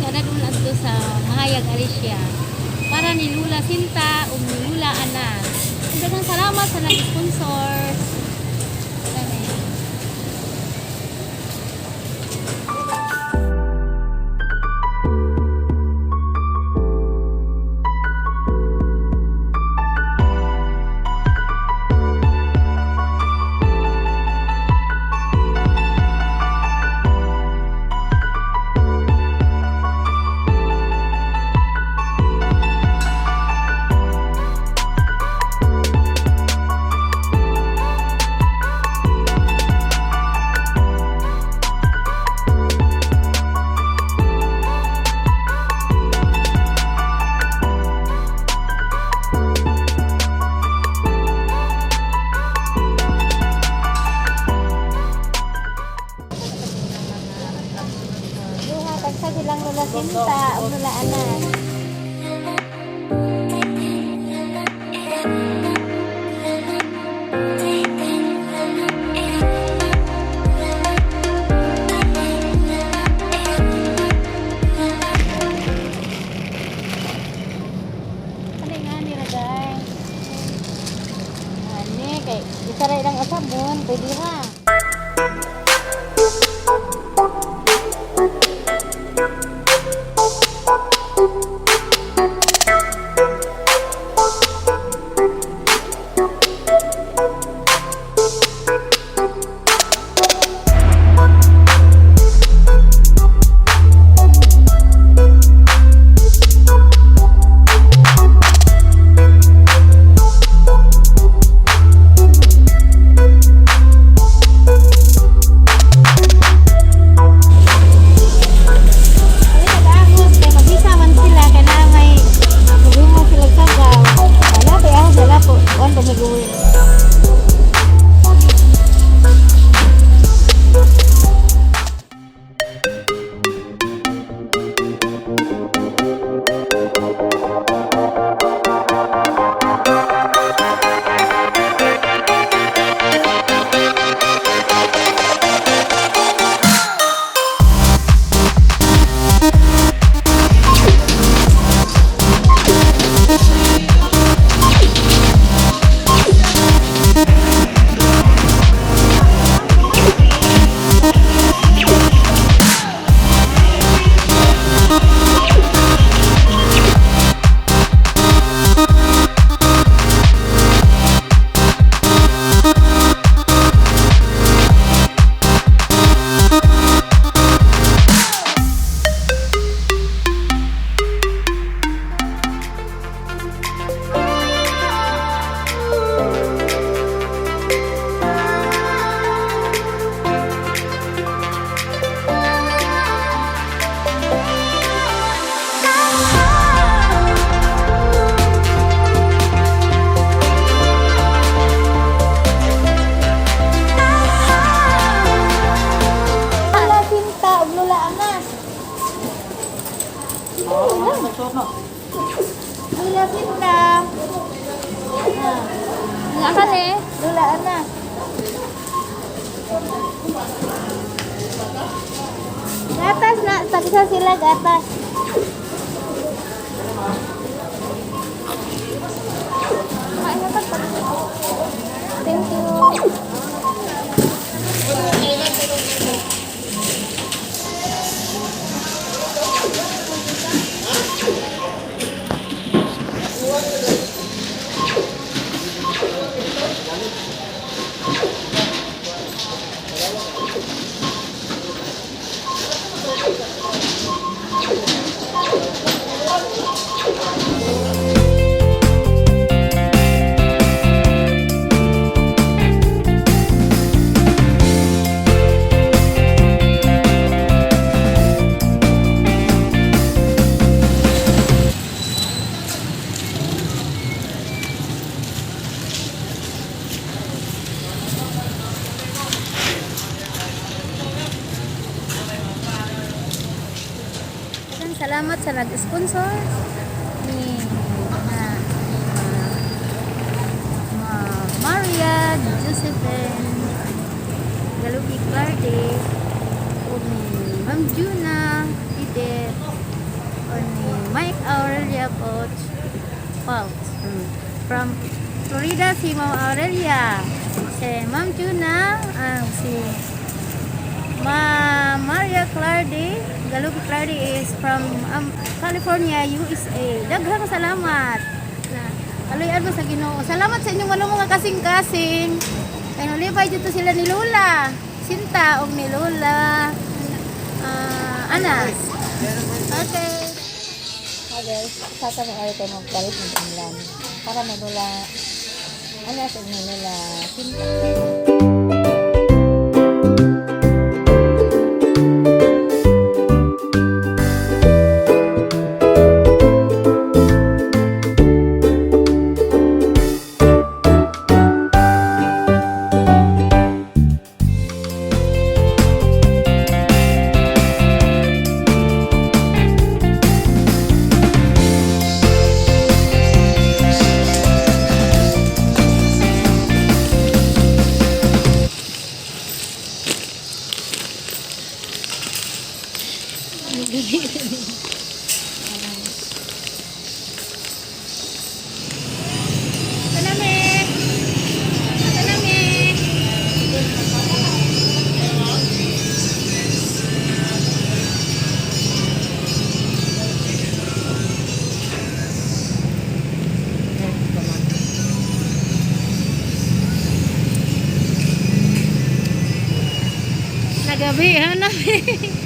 kada dun adto sa Mahayag Alicia para ni Lula Sinta ug ni Lula Anas. Daghang salamat sa nag-sponsor. Tagsa silang Lula Sinta o Lula Anas. Ano nga nila guys? Ano kay isaray lang asabon, pwede ha. Lula Sinta. Nga kali, Lula Anas. Gatas na, saksa sila gatas. Thank you. Salamat sa nag-sponsor ni Maria Josephine Galupi Clarde ug Ma'am Juna Pide ni Mike Aurelia Paut. From Florida si Ma'am Aurelia. Si Ma'am Juna, si Ma'am Maria Clardy, Galupi Clardy is from California, USA. Daghang salamat. Kaluyan mo sa Ginoo. Salamat sa inyong mga kasing-kasing. Kaya nulipay dito sila ni Lola Sinta o ni Lola Anas. Okay. Hi guys, saka mo ay tayo magpalit ng ulan para manula Anas o ni Lola Sinta. Nagabihan namin.